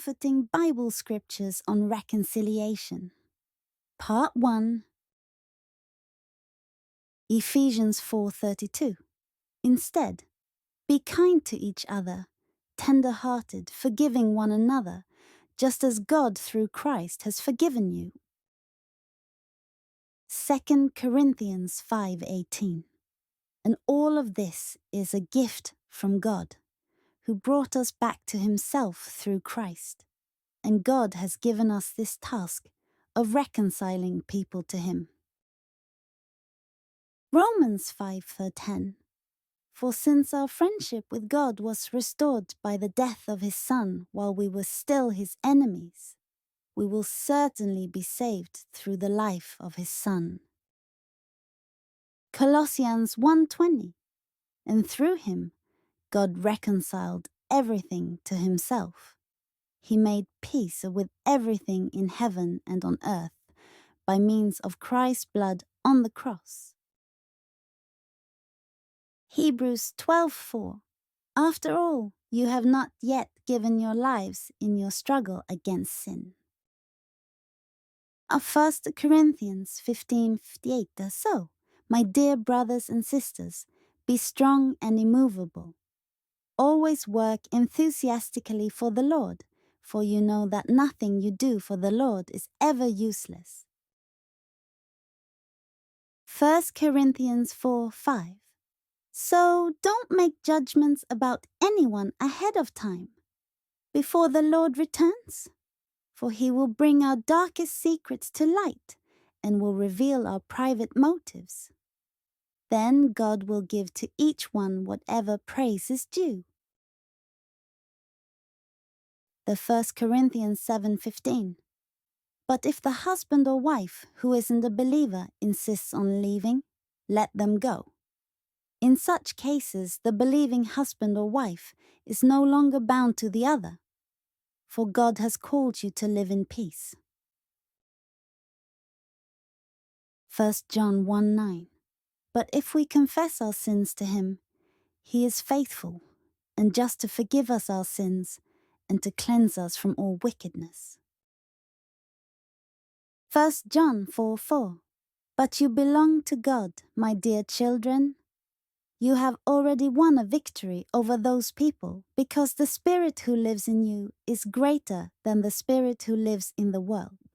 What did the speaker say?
comforting Bible scriptures on reconciliation. Part 1. Ephesians 4:32. Instead, be kind to each other, tender-hearted, forgiving one another, just as God through Christ has forgiven you. 2 Corinthians 5:18. And all of this is a gift from God, who brought us back to himself through Christ. And God has given us this task of reconciling people to him. Romans 5:10. For since our friendship with God was restored by the death of his Son while we were still his enemies, we will certainly be saved through the life of his Son. Colossians 1:20. And through him, God reconciled everything to himself. He made peace with everything in heaven and on earth by means of Christ's blood on the cross. Hebrews 12:4. After all, you have not yet given your lives in your struggle against sin. 1 Corinthians 15:58. So, my dear brothers and sisters, be strong and immovable. Always work enthusiastically for the Lord, for you know that nothing you do for the Lord is ever useless. 1 Corinthians 4:5. So don't make judgments about anyone ahead of time, before the Lord returns, for he will bring our darkest secrets to light and will reveal our private motives. Then God will give to each one whatever praise is due. The 1 Corinthians 7:15. But if the husband or wife who isn't a believer insists on leaving, let them go. In such cases, the believing husband or wife is no longer bound to the other, for God has called you to live in peace. 1 John 1:9. But if we confess our sins to him, he is faithful and just to forgive us our sins and to cleanse us from all wickedness. 1 John 4:4. But you belong to God, my dear children. You have already won a victory over those people because the Spirit who lives in you is greater than the spirit who lives in the world.